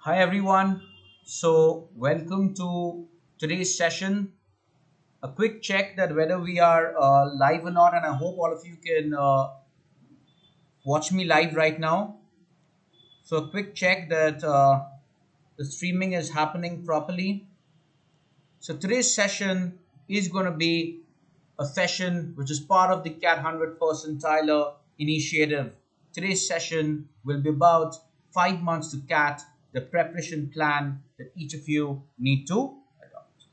Hi everyone. So welcome to today's session. A quick check that whether we are live or not, and I hope all of you can watch me live right now. So a quick check that the streaming is happening properly. So today's session is going to be a session which is part of the CAT 100 Percentiler initiative. Today's session will be about 5 months to CAT, the preparation plan that each of you need to adopt.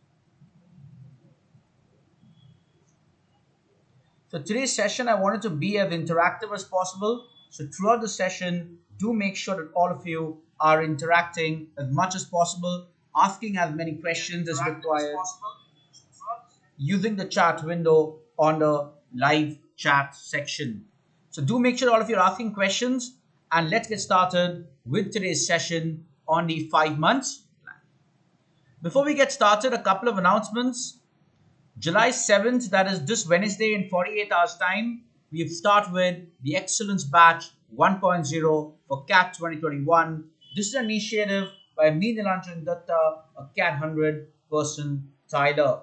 So today's session, I wanted to be as interactive as possible. So throughout the session, do make sure that all of you are interacting as much as possible, asking as many questions as required, using the chat window on the live chat section. So do make sure all of you are asking questions, and let's get started with today's session on the 5 months plan. Before we get started, a couple of announcements. July 7th, that is this Wednesday in 48 hours time, we start with the Excellence Batch 1.0 for CAT 2021. This is an initiative by me, Nilanjan Datta, a CAT 100 person Tyler.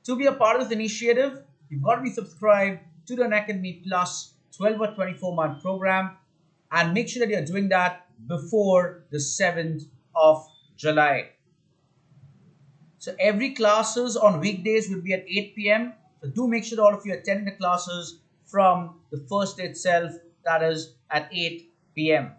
To be a part of this initiative, you've got to be subscribed to the Unacademy Plus 12 or 24-month program, and make sure that you're doing that before the 7th of July. So every classes on weekdays will be at 8 p.m. So do make sure all of you attend the classes from the first day itself, that is at 8 p.m.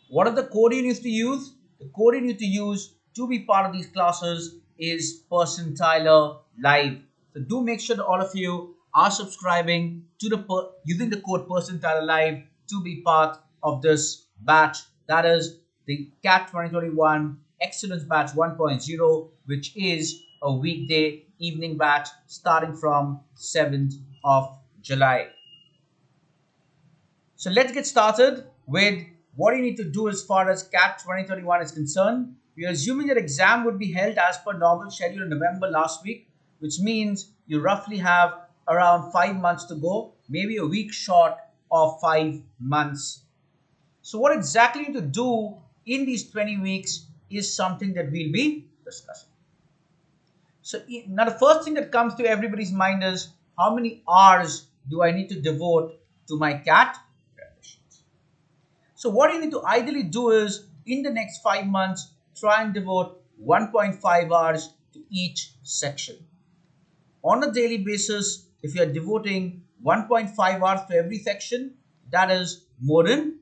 What are the code you need to use? The code you need to use to be part of these classes is Percentiler Live. So do make sure that all of you are subscribing to using the code Percentiler Live to be part of this batch. That is the CAT 2021 Excellence Batch 1.0, which is a weekday evening batch starting from 7th of July. So let's get started with what you need to do as far as CAT 2021 is concerned. We are assuming that exam would be held as per normal schedule in November last week, which means you roughly have around 5 months to go, maybe a week short of 5 months. So what exactly you need to do in these 20 weeks is something that we'll be discussing. So now the first thing that comes to everybody's mind is, how many hours do I need to devote to my CAT preparations? So what you need to ideally do is, in the next 5 months, try and devote 1.5 hours to each section. On a daily basis, if you are devoting 1.5 hours to every section, that is more than enough.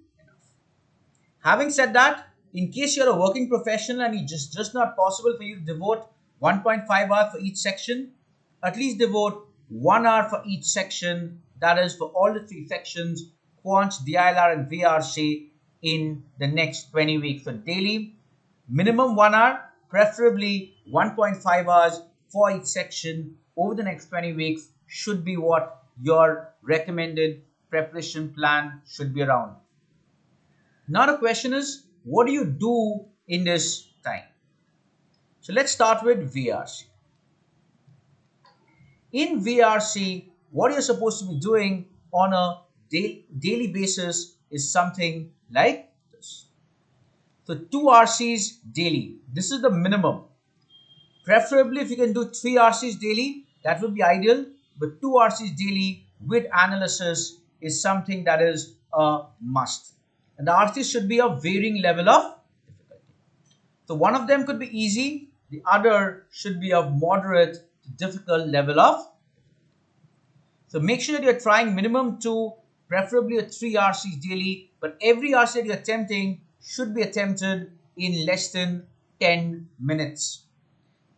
Having said that, in case you're a working professional and it's just not possible for you to devote 1.5 hours for each section, at least devote 1 hour for each section, that is for all the 3 sections, Quants, DILR and VRC, in the next 20 weeks. So daily, minimum 1 hour, preferably 1.5 hours for each section over the next 20 weeks should be what your recommended preparation plan should be around. Now the question is, what do you do in this time? So let's start with VRC. In VRC, what you're supposed to be doing on a daily basis is something like this. So 2 RCs daily. This is the minimum. Preferably if you can do 3 RCs daily, that would be ideal. But 2 RCs daily with analysis is something that is a must. And the RCs should be of varying level of difficulty. So one of them could be easy. The other should be of moderate to difficult level of. So make sure that you're trying minimum 2, preferably a 3 RCs daily. But every RC that you're attempting should be attempted in less than 10 minutes.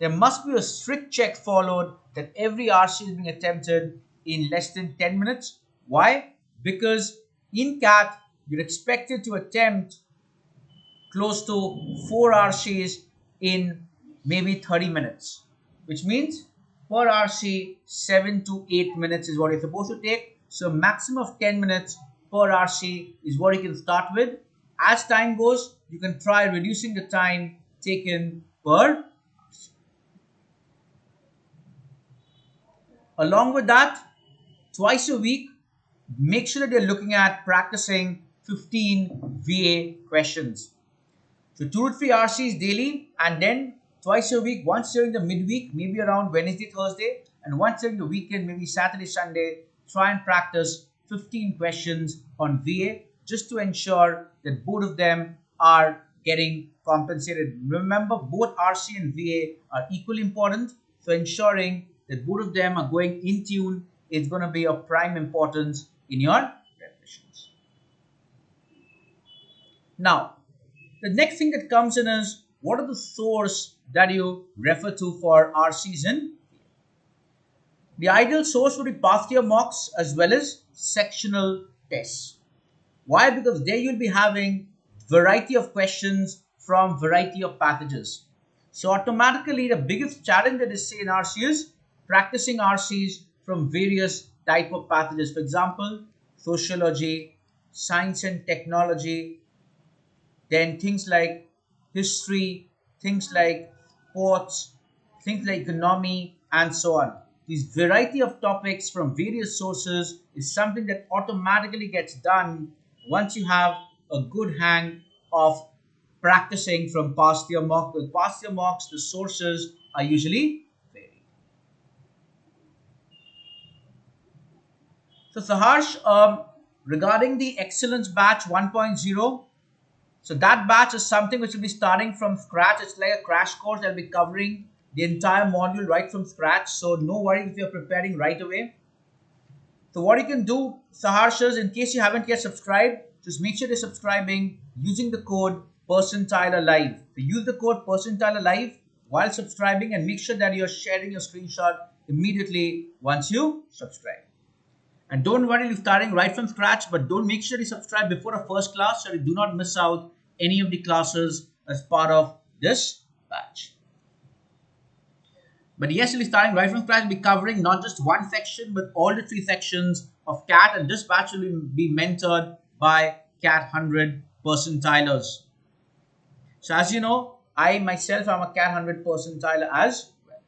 There must be a strict check followed that every RC is being attempted in less than 10 minutes. Why? Because in CAT, you're expected to attempt close to 4 RCs in maybe 30 minutes, which means per RC 7 to 8 minutes is what you're supposed to take. So maximum of 10 minutes per RC is what you can start with. As time goes, you can try reducing the time taken per. Along with that, twice a week, make sure that you're looking at practicing 15 VA questions. So 2 to 3 RCs daily, and then twice a week, once during the midweek, maybe around Wednesday, Thursday, and once during the weekend, maybe Saturday, Sunday, try and practice 15 questions on VA just to ensure that both of them are getting compensated. Remember, both RC and VA are equally important, so ensuring that both of them are going in tune is going to be of prime importance in your preparations. Now, the next thing that comes in is what are the source that you refer to for RCs in? The ideal source would be past year mocks as well as sectional tests. Why? Because there you'll be having variety of questions from variety of passages. So automatically the biggest challenge that is say in RC is practicing RCs from various type of passages. For example, sociology, science and technology, then things like history, things like sports, things like economy, and so on. This variety of topics from various sources is something that automatically gets done once you have a good hang of practicing from past year mock. With past year mocks, the sources are usually varied. So Saharsh, regarding the Excellence Batch 1.0, so that batch is something which will be starting from scratch. It's like a crash course that will be covering the entire module right from scratch. So no worry if you're preparing right away. So what you can do, Saharshas, in case you haven't yet subscribed, just make sure you're subscribing using the code Percentiler Live. So use the code Percentiler Live while subscribing and make sure that you're sharing your screenshot immediately once you subscribe. And don't worry if you're starting right from scratch, but don't make sure you subscribe before the first class so you do not miss out any of the classes as part of this batch. But yes, we'll be starting right from scratch. We'll be covering not just one section, but all the 3 sections of CAT. And this batch will be mentored by CAT 100 percentilers. So as you know, I myself am a CAT 100 percentiler as well.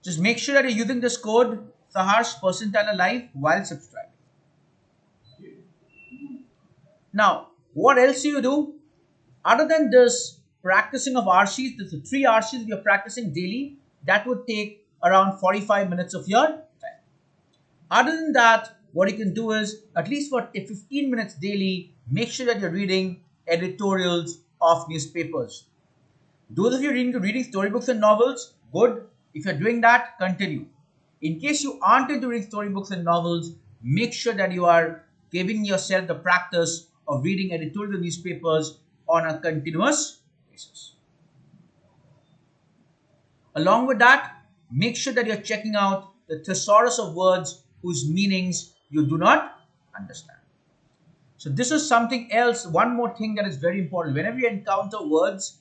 Just make sure that you're using this code Saharsh Percentiler Live while subscribing. Now, what else do you do? Other than this practicing of RCs, there's the 3 RCs you're practicing daily. That would take around 45 minutes of your time. Other than that, what you can do is, at least for 15 minutes daily, make sure that you're reading editorials of newspapers. Those of you reading storybooks and novels, good. If you're doing that, continue. In case you aren't into reading storybooks and novels, make sure that you are giving yourself the practice of reading editorial newspapers on a continuous basis. Along with that, make sure that you're checking out the thesaurus of words whose meanings you do not understand. So this is something else, one more thing that is very important. Whenever you encounter words,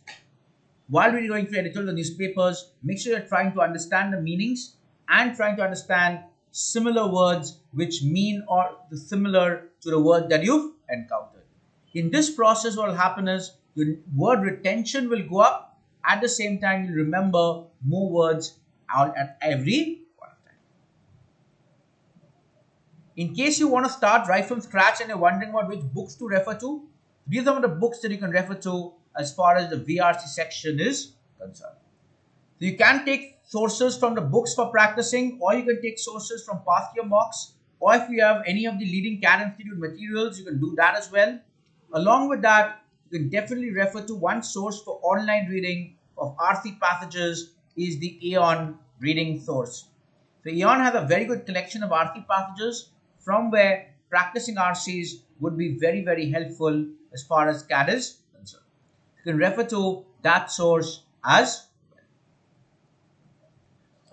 while we're going through editorial newspapers, make sure you're trying to understand the meanings and trying to understand similar words which mean or similar to the word that you've encountered. In this process, what will happen is your word retention will go up. At the same time, you'll remember more words out at every point of time. In case you want to start right from scratch and you're wondering about which books to refer to, these are some of the books that you can refer to as far as the VRC section is concerned. So you can take sources from the books for practicing, or you can take sources from past year mocks, or if you have any of the leading CAT Institute materials, you can do that as well. Along with that, you can definitely refer to one source for online reading of RC passages is the Aeon reading source. So Aeon has a very good collection of RC passages from where practicing RCs would be very, very helpful as far as CAT is concerned. You can refer to that source as well.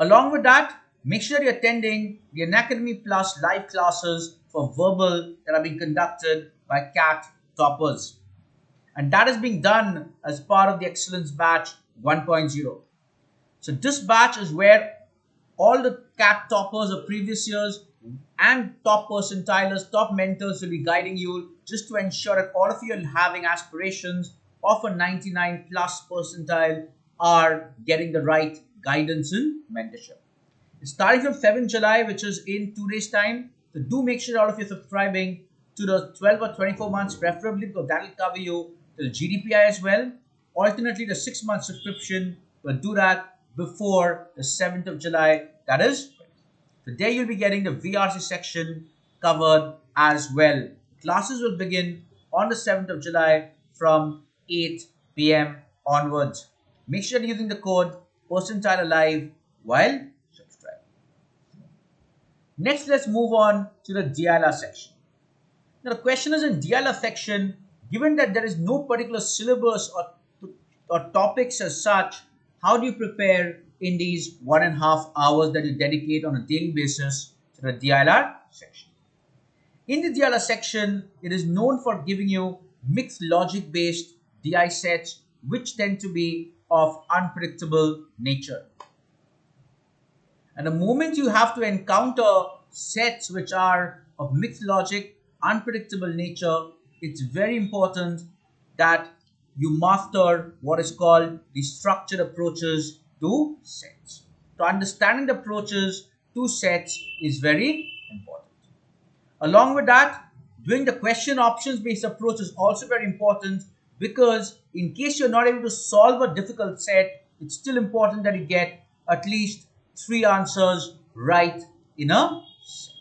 Along with that, make sure you're attending the Unacademy Plus live classes for verbal that are being conducted by CAT toppers. And that is being done as part of the Excellence Batch 1.0. So this batch is where all the CAT toppers of previous years and top percentilers, top mentors will be guiding you just to ensure that all of you are having aspirations of a 99 plus percentile are getting the right guidance and mentorship. It's starting from 7th July, which is in 2 days time. So do make sure all of you are subscribing to the 12 or 24 months preferably, because that will cover you the GDPI as well. Alternately, the 6-month subscription, but do that before the 7th of July. That is, today you'll be getting the VRC section covered as well. Classes will begin on the 7th of July from 8 p.m. onwards. Make sure you're using the code Percentiler Live while subscribing. Next, let's move on to the DILR section. Now, the question is in DILR section, given that there is no particular syllabus or topics as such, how do you prepare in these 1.5 hours that you dedicate on a daily basis to the DILR section? In the DILR section, it is known for giving you mixed logic based DI sets which tend to be of unpredictable nature. And the moment you have to encounter sets which are of mixed logic, unpredictable nature, it's very important that you master what is called the structured approaches to sets. So understanding the approaches to sets is very important. Along with that, doing the question options based approach is also very important, because in case you're not able to solve a difficult set, it's still important that you get at least 3 answers right in a set.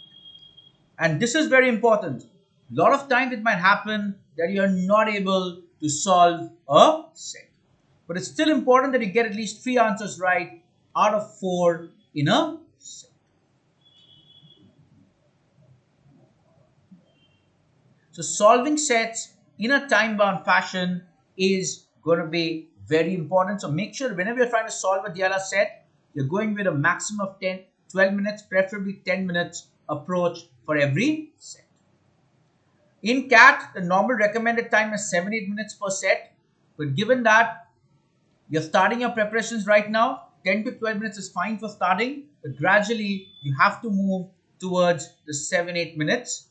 And this is very important. A lot of times it might happen that you are not able to solve a set, but it's still important that you get at least 3 answers right out of 4 in a set. So solving sets in a time-bound fashion is going to be very important. So make sure whenever you're trying to solve a DILR set, you're going with a maximum of 12 minutes, preferably 10 minutes approach for every set. In CAT, the normal recommended time is 7-8 minutes per set. But given that you're starting your preparations right now, 10 to 12 minutes is fine for starting. But gradually, you have to move towards the 7-8 minutes.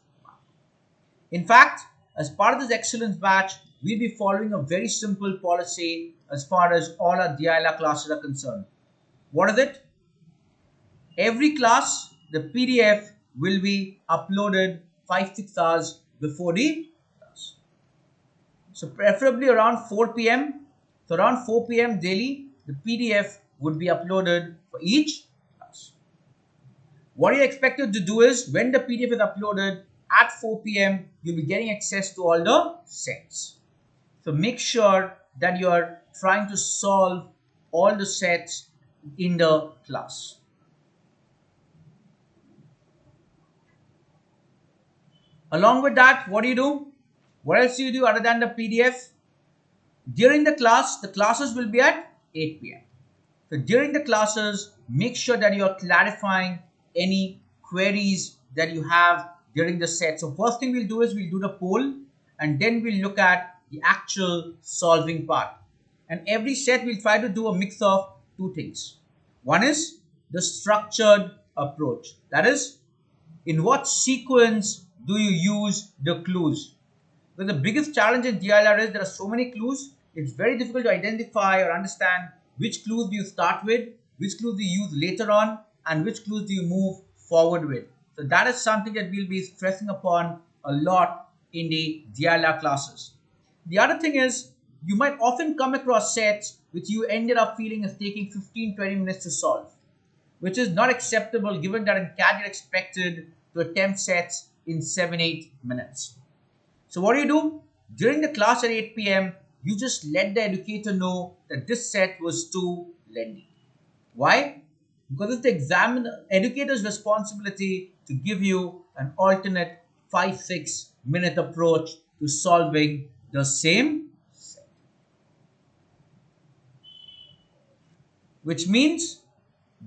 In fact, as part of this excellence batch, we'll be following a very simple policy as far as all our DILR classes are concerned. What is it? Every class, the PDF will be uploaded 5-6 hours before the class. So preferably around 4 p.m. So around 4 p.m. daily, the PDF would be uploaded for each class. What you're expected to do is, when the PDF is uploaded at 4 p.m., you'll be getting access to all the sets. So make sure that you are trying to solve all the sets in the class. Along with that, what do you do? What else do you do other than the PDF? During the class, the classes will be at 8 p.m. So during the classes, make sure that you are clarifying any queries that you have during the set. So first thing we'll do is we'll do the poll, and then we'll look at the actual solving part. And every set we'll try to do a mix of 2 things. One is the structured approach. That is, in what sequence do you use the clues? Because the biggest challenge in DILR is there are so many clues, it's very difficult to identify or understand which clues do you start with, which clues do you use later on, and which clues do you move forward with. So that is something that we'll be stressing upon a lot in the DILR classes. The other thing is, you might often come across sets which you ended up feeling is taking 15-20 minutes to solve, which is not acceptable given that in CAT you're expected to attempt sets in 7-8 minutes. So what do? During the class at 8 p.m., you just let the educator know that this set was too lengthy. Why? Because it's the educator's responsibility to give you an alternate 5-6 minute approach to solving the same set. Which means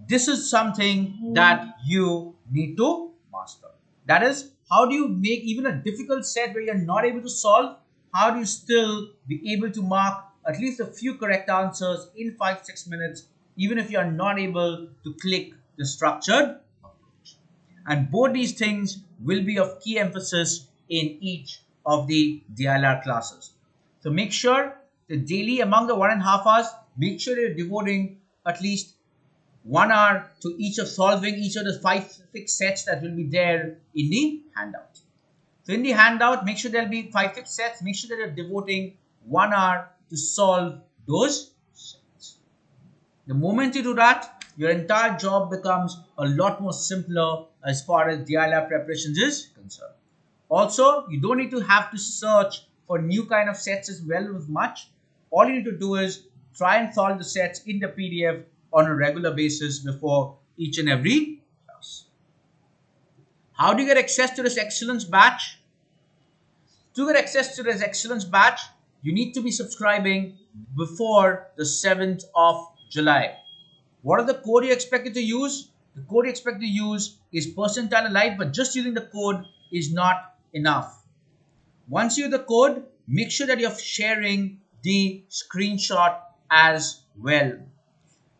this is something that you need to master. That is, how do you make even a difficult set where you're not able to solve, how do you still be able to mark at least a few correct answers in 5-6 minutes, even if you are not able to click the structured approach? And both these things will be of key emphasis in each of the DILR classes. So make sure that daily among the 1.5 hours, make sure you're devoting at least 1 hour to each of solving each of the 5-6 sets that will be there in the handout. So in the handout, make sure there'll be 5-6 sets. Make sure that you're devoting 1 hour to solve those sets. The moment you do that, your entire job becomes a lot more simpler as far as DILR preparations is concerned. Also, you don't need to have to search for new kind of sets as well as much. All you need to do is try and solve the sets in the PDF on a regular basis before each and every class. How do you get access to this excellence batch? To get access to this excellence batch, you need to be subscribing before the 7th of July. What are the code you expected to use? The code you expect to use is Percentiler Live, but just using the code is not enough. Once you use the code, make sure that you're sharing the screenshot as well.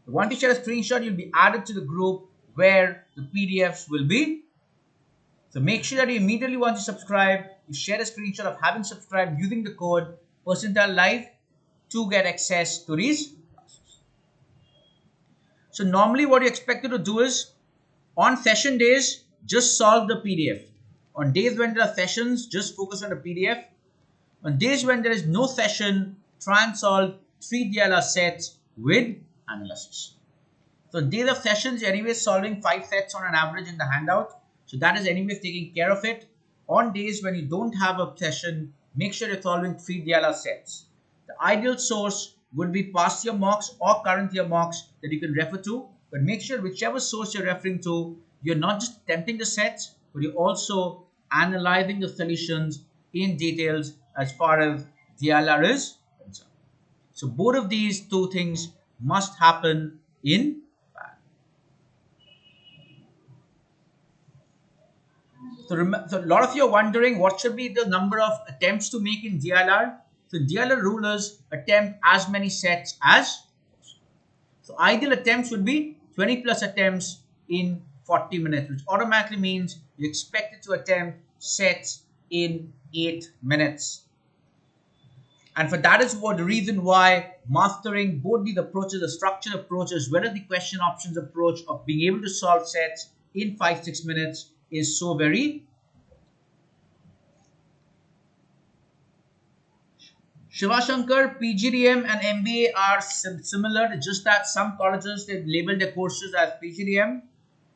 Once you share a screenshot, you'll be added to the group where the PDFs will be. So make sure that you immediately, once you subscribe, you share a screenshot of having subscribed using the code Percentile Live to get access to these classes. So normally what you expect to do is, on session days, just solve the PDF. On days when there are sessions, just focus on the PDF. On days when there is no session, try and solve 3 DILR sets with analysis. So on days of sessions, you're anyway solving 5 sets on an average in the handout. So that is anyways taking care of it. On days when you don't have a session, make sure you're solving 3 DILR sets. The ideal source would be past year mocks or current year mocks that you can refer to. But make sure whichever source you're referring to, you're not just attempting the sets, but you're also analyzing the solutions in details as far as DILR is concerned. So both of these two things must happen in parallel. So a lot of you are wondering what should be the number of attempts to make in DILR. So DILR rule is attempt as many sets as possible. So ideal attempts would be 20 plus attempts in 40 minutes, which automatically means you expected to attempt sets in 8 minutes. And for that is what the reason why mastering both these approaches, the structured approach as well as the question options approach of being able to solve sets in 5-6 minutes is so very. Shivashankar, PGDM and MBA are similar, just that some colleges they label their courses as PGDM,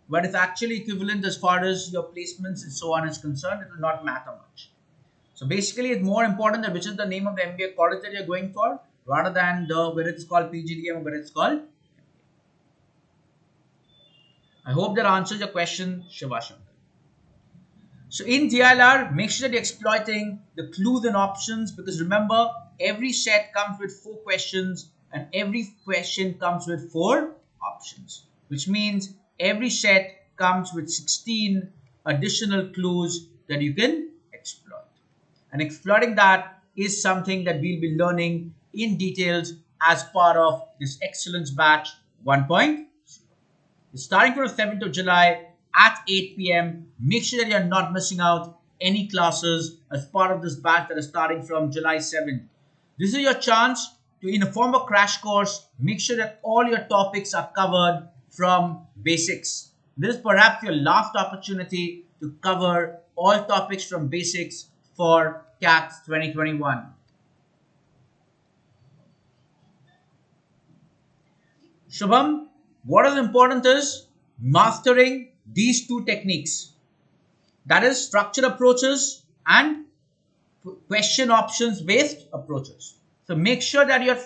but it's actually equivalent as far as your placements and so on is concerned. It will not matter much. So basically, it's more important that which is the name of the MBA college that you're going for, rather than whether it's called PGDM or whether it's called. I hope that answers your question, Shivashankar. So in DILR, make sure that you're exploiting the clues and options, because remember, every set comes with 4 questions and every question comes with 4 options, which means every set comes with 16 additional clues that you can exploit. And exploiting that is something that we'll be learning in details as part of this Excellence Batch 1.0. Starting from the 7th of July at 8 p.m. Make sure that you're not missing out any classes as part of this batch that is starting from July 7th. This is your chance to, in a form of crash course, make sure that all your topics are covered from basics. This is perhaps your last opportunity to cover all topics from basics for CAT 2021. Shubham, what is important is mastering these 2 techniques, that is structured approaches and question options based approaches. So make sure that you're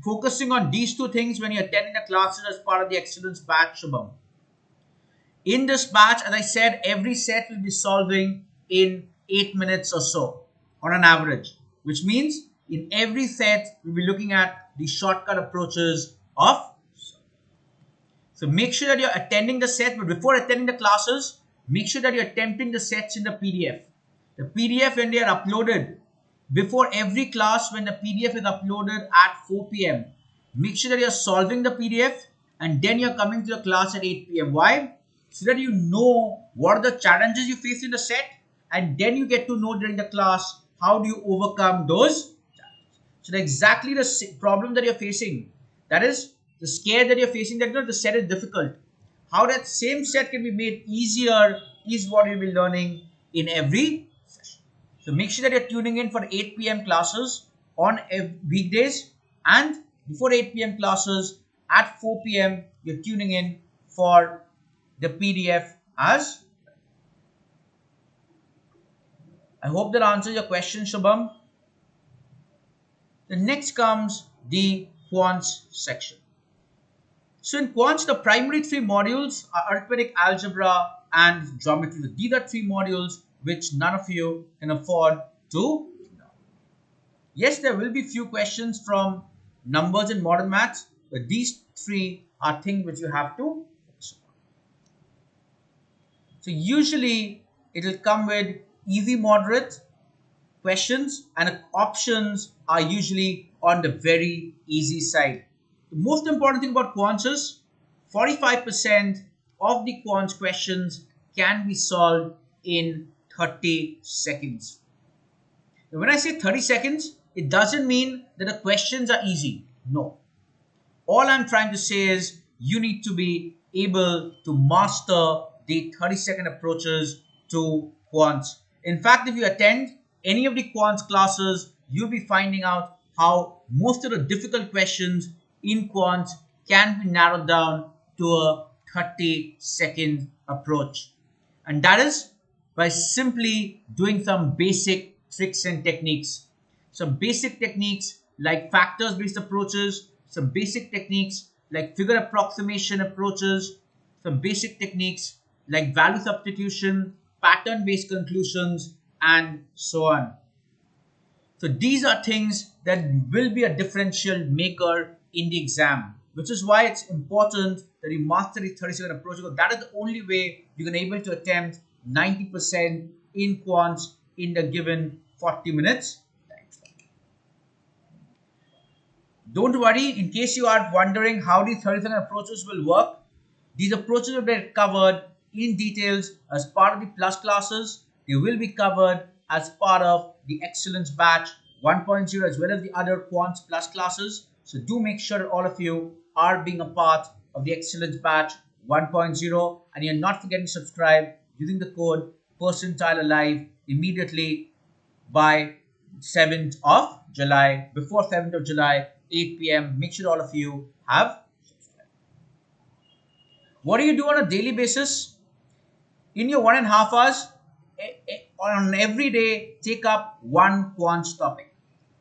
focusing on these 2 things when you're attending the classes as part of the Excellence Batch, Shubham. In this batch, as I said, every set will be solving in 8 minutes or so on an average, which means in every set we'll be looking at the shortcut approaches of. So make sure that you're attending the set, but before attending the classes, make sure that you're attempting the sets in the PDF. The PDF, when they are uploaded, before every class, when the PDF is uploaded at 4 p.m., make sure that you're solving the PDF and then you're coming to the class at 8 p.m. Why? So that you know what are the challenges you face in the set, and then you get to know during the class how do you overcome those challenges. So exactly the problem that you're facing, that is the scare that you're facing, that the set is difficult. How that same set can be made easier is what you'll be learning in every session. So make sure that you're tuning in for 8 p.m. classes. on weekdays, and before 8 p.m. classes at 4 p.m. you're tuning in for the PDF as. I hope that answers your question, Shubham. The next comes the Quants section. So in Quants, the primary three modules are arithmetic, algebra, and geometry. So these are three modules which none of you can afford to ignore. Yes, there will be few questions from numbers and modern maths, but these three are things which you have to focus on. So usually it will come with easy, moderate questions, and options are usually on the very easy side. The most important thing about Quants is 45% of the Quants questions can be solved in 30 seconds. Now, when I say 30 seconds, it doesn't mean that the questions are easy. No. All I'm trying to say is you need to be able to master the 30-second approaches to Quants. In fact, if you attend any of the Quants classes, you'll be finding out how most of the difficult questions in Quants can be narrowed down to a 30-second approach. And that is by simply doing some basic tricks and techniques. Some basic techniques like factors-based approaches, some basic techniques like figure approximation approaches, some basic techniques like value substitution, pattern-based conclusions, and so on. So these are things that will be a differential maker in the exam, which is why it's important that you master the 30-second approach, because that is the only way you're going to be able to attempt 90% in Quants in the given 40 minutes. Don't worry, in case you are wondering how these 30-second approaches will work, these approaches will be covered in details as part of the plus classes. They will be covered as part of the Excellence Batch 1.0 as well as the other Quants plus classes. So do make sure that all of you are being a part of the Excellence Batch 1.0, and you're not forgetting to subscribe using the code Percentiler Live immediately by 7th of July, before 7th of July, 8 p.m. Make sure all of you have subscribed. What do you do on a daily basis? In your 1.5 hours, on every day, take up one Quants topic.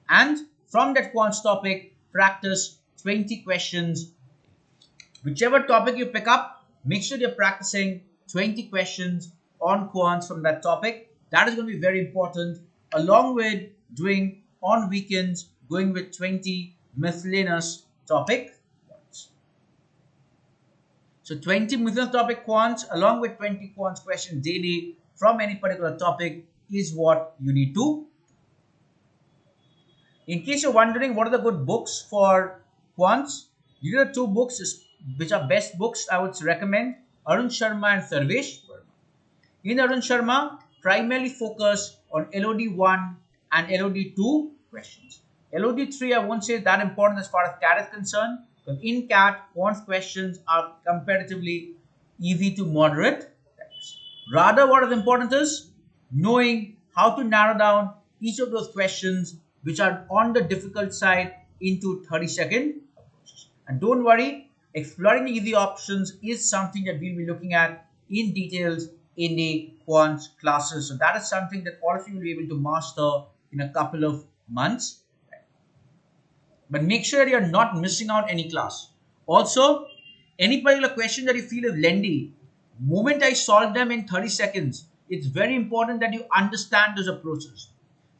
And from that Quants topic, practice 20 questions. Whichever topic you pick up, make sure you're practicing 20 questions on Quants from that topic. That is going to be very important, along with doing on weekends, going with 20 miscellaneous topic Quants. So 20 miscellaneous topic Quants along with 20 Quants questions daily from any particular topic is what you need to. In case you're wondering what are the good books for Quants, these are two books which are best books I would recommend: Arun Sharma and Sarvesh Verma. In Arun Sharma, primarily focus on LOD1 and LOD2 questions. LOD3 I won't say that important as far as CAT is concerned, because in CAT, Quants questions are comparatively easy to moderate. Rather, what is important is knowing how to narrow down each of those questions which are on the difficult side into 30-second approaches. And don't worry, exploring the easy options is something that we'll be looking at in details in the Quants classes. So that is something that all of you will be able to master in a couple of months. But make sure you're not missing out any class. Also, any particular question that you feel is lengthy, moment I solve them in 30 seconds, it's very important that you understand those approaches.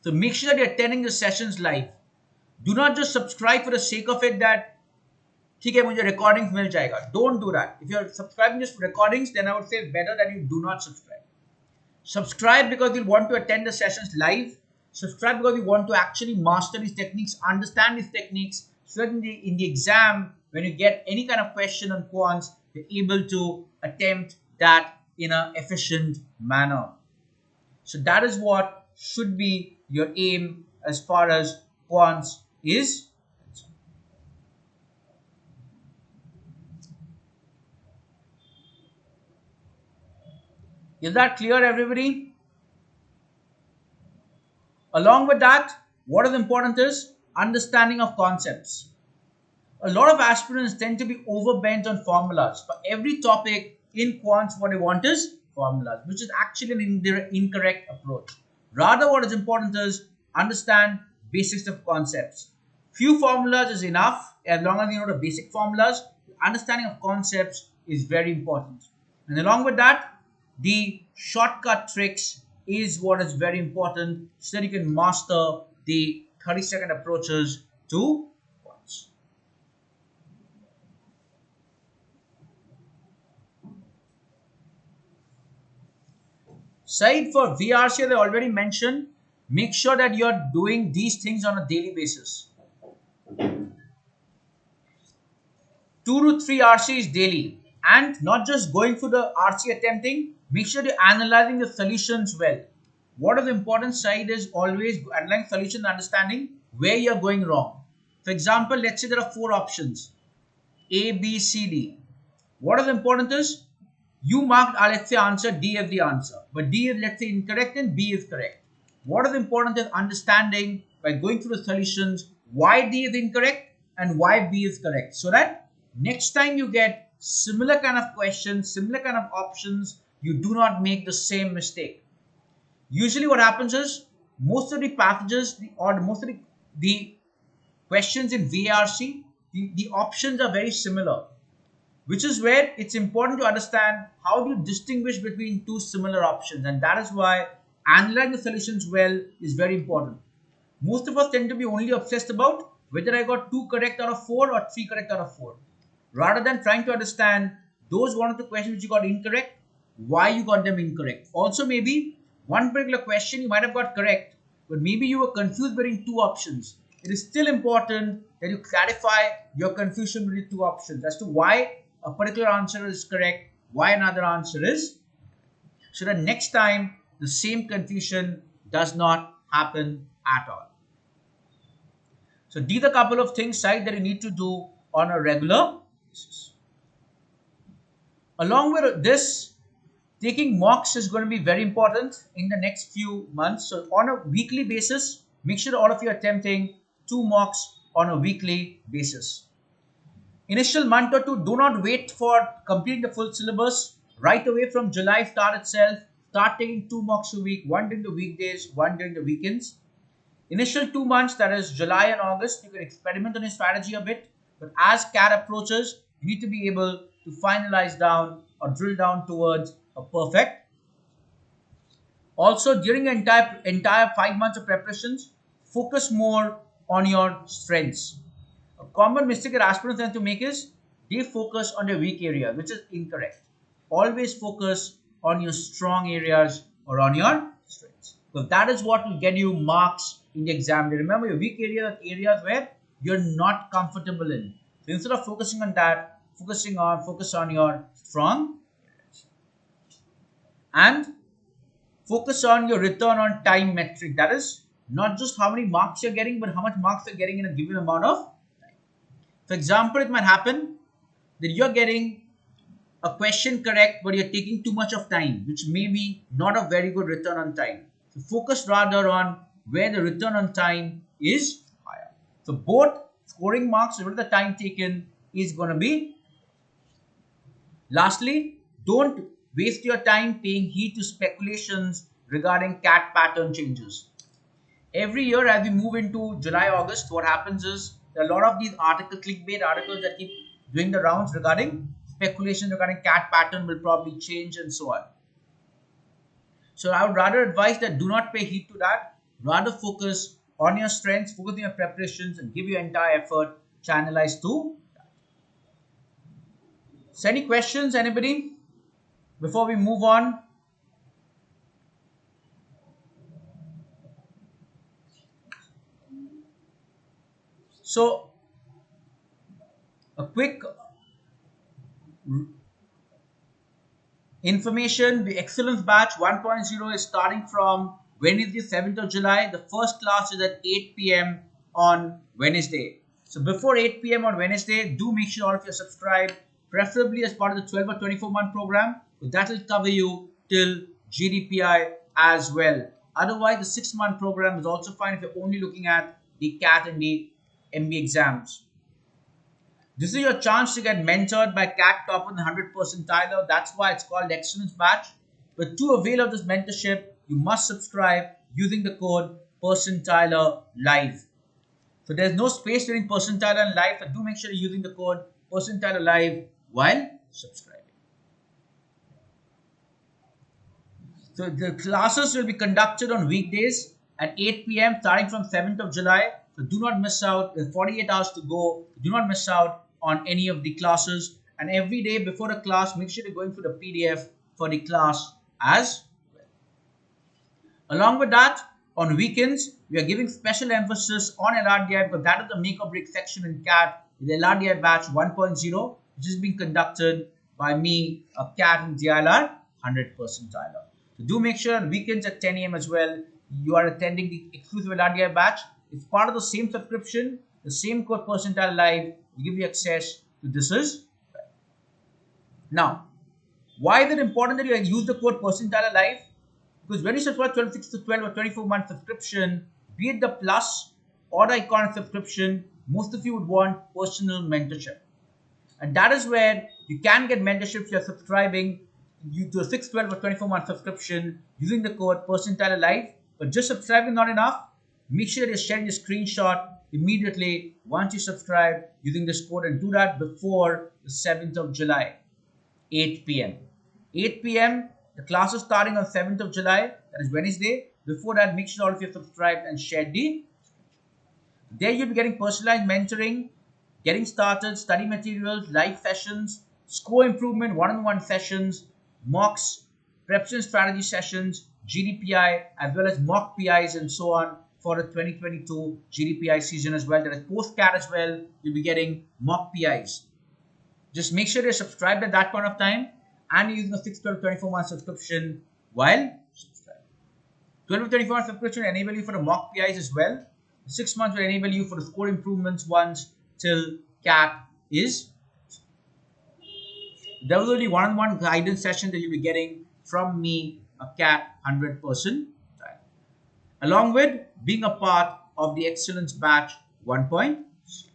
So make sure that you're attending the sessions live. Do not just subscribe for the sake of it that ठीक है मुझे recordings मिल जाएगा. Don't do that. If you're subscribing just for recordings, then I would say better that you do not subscribe. Subscribe because you want to attend the sessions live. Subscribe because you want to actually master these techniques, understand these techniques, so that in the exam, when you get any kind of question on Quants, you're able to attempt that in an efficient manner. So that is what should be your aim as far as Quants is. Is that clear, everybody? Along with that, what is important is understanding of concepts. A lot of aspirants tend to be overbent on formulas. For every topic in quants, what they want is formulas, which is actually an incorrect approach. Rather, what is important is understand basics of concepts. Few formulas is enough as long as you know the basic formulas. Understanding of concepts is very important. And along with that, the shortcut tricks is what is very important so that you can master the 30-second approaches to quants. Side for VRC, they already mentioned, make sure that you're doing these things on a daily basis. 2 to 3 RCs daily, and not just going through the RC attempting, make sure you're analyzing the solutions well. What is the important side is always analyzing solution, understanding where you're going wrong. For example, let's say there are 4 options, A, B, C, D. What is important is you marked, let's say, answer D as the answer, but D is, let's say, incorrect and B is correct. What is important is understanding by going through the solutions why D is incorrect and why B is correct, so that next time you get similar kind of questions, similar kind of options, you do not make the same mistake. Usually what happens is most of the passages or most of the questions in VARC, the options are very similar, which is where it's important to understand how do you distinguish between two similar options, and that is why analyzing the solutions well is very important. Most of us tend to be only obsessed about whether I got 2 correct out of 4 or 3 correct out of 4, rather than trying to understand those one of the questions which you got incorrect, why you got them incorrect. Also, maybe one particular question you might have got correct, but maybe you were confused between 2 options. It is still important that you clarify your confusion between 2 options as to why a particular answer is correct, why another answer is, so that next time the same confusion does not happen at all. So these are a couple of things that you need to do on a regular basis. Along with this, taking mocks is going to be very important in the next few months. So on a weekly basis, make sure all of you are attempting 2 mocks on a weekly basis. Initial month or 2, do not wait for completing the full syllabus. Right away from July start itself, start taking 2 mocks a week, one during the weekdays, one during the weekends. Initial 2 months, that is July and August, you can experiment on your strategy a bit. But as CAT approaches, you need to be able to finalize down or drill down towards a perfect. Also, during the entire 5 months of preparations, focus more on your strengths. A common mistake that aspirants tend to make is they focus on their weak area, which is incorrect. Always focus on your strong areas or on your strengths, because that is what will get you marks in the exam. Remember, your weak areas are areas where you're not comfortable in. So instead of focusing on that, focus on your strong areas. And focus on your return on time metric. That is not just how many marks you're getting, but how much marks you're getting in a given amount of time. For example, it might happen that you're getting a question correct, but you're taking too much of time, which may be not a very good return on time. So focus rather on where the return on time is higher. So both scoring marks and the time taken is going to be. Lastly, don't waste your time paying heed to speculations regarding CAT pattern changes. Every year as we move into July, August, what happens is there are a lot of these clickbait articles that keep doing the rounds regarding speculation regarding CAT pattern will probably change and so on. So I would rather advise that do not pay heed to that. Rather focus on your strengths, focus on your preparations, and give your entire effort channelized to that. So any questions, anybody, before we move on? So a quick information, the Excellence Batch 1.0 is starting from Wednesday, 7th of July. The first class is at 8 p.m. on Wednesday. So before 8 p.m. on Wednesday, do make sure all of you are subscribed, preferably as part of the 12 or 24 month program. So that will cover you till GDPI as well. Otherwise, the 6-month program is also fine if you're only looking at the CAT and the MB exams. This is your chance to get mentored by CAT top in the 100 percentiler. That's why it's called Excellence Batch. But to avail of this mentorship, you must subscribe using the code Percentiler Live. So there's no space between Percentiler and Live, so do make sure you're using the code Percentiler Live while subscribing. So the classes will be conducted on weekdays at 8 p.m. starting from 7th of July. So do not miss out. There's 48 hours to go. Do not miss out on any of the classes. And every day before the class, make sure you're going through the PDF for the class as well. Along with that, on weekends, we are giving special emphasis on LRDI because that is the make or break section in CAT with LRDI batch 1.0, which is being conducted by me, a CAT and DILR 100 percentiler. So do make sure on weekends at 10 a.m. as well, you are attending the exclusive LRDI batch. It's part of the same subscription, the same code Percentiler Live will give you access to this as well. Now, why is it important that you use the code Percentiler Live? Because when you subscribe 6 to 12 or 24-month subscription, be it the plus or the iconic subscription, most of you would want personal mentorship. And that is where you can get mentorship if you're subscribing to a 6, 12 or 24-month subscription using the code Percentiler Live. But just subscribing not enough. Make sure you're sharing a screenshot immediately once you subscribe using this code, and do that before the 7th of July, 8 p.m. 8 p.m. The class is starting on 7th of July, that is Wednesday. Before that, make sure all of you have subscribed and shared the. There you'll be getting personalized mentoring, getting started, study materials, live sessions, score improvement, one-on-one sessions, mocks, preparation strategy sessions, GDPI, as well as mock PIs and so on for the 2022 GDPI season as well. There is post-CAT as well. You'll be getting mock PIs. Just make sure you're subscribed at that point of time and you're using a 6, 12, 24-month subscription while subscribing. 12 to 24-month subscription will enable you for the mock PIs as well. 6 months will enable you for the score improvements ones till CAT is. There will be one-on-one guidance session that you'll be getting from me, a CAT 100%. Along with being a part of the Excellence Batch 1.0. So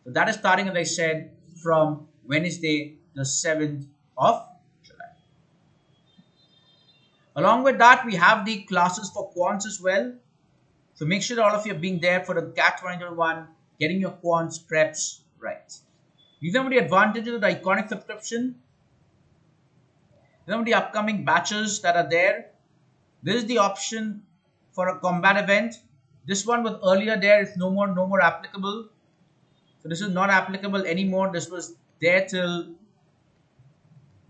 that is starting, as I said, from Wednesday, the 7th of July. Along with that, we have the classes for Quants as well. So make sure that all of you are being there for the CAT 2021, getting your Quants preps right. These are the advantages of the iconic subscription. These are the upcoming batches that are there. This is the option for a combat event. This one was earlier there, it's no more applicable. So this is not applicable anymore. This was there till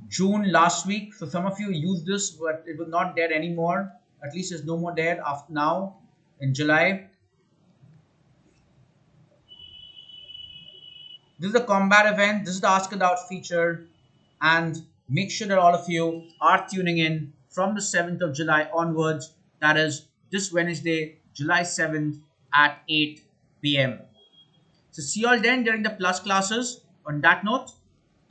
June last week. So some of you used this, but it was not there anymore. At least it's no more there after now in July. This is the combat event. This is the Ask It Out feature. And make sure that all of you are tuning in from the 7th of July onwards. That is this Wednesday, July 7th at 8 p.m. So see you all then during the plus classes. On that note,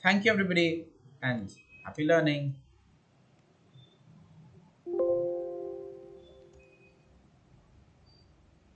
thank you everybody and happy learning.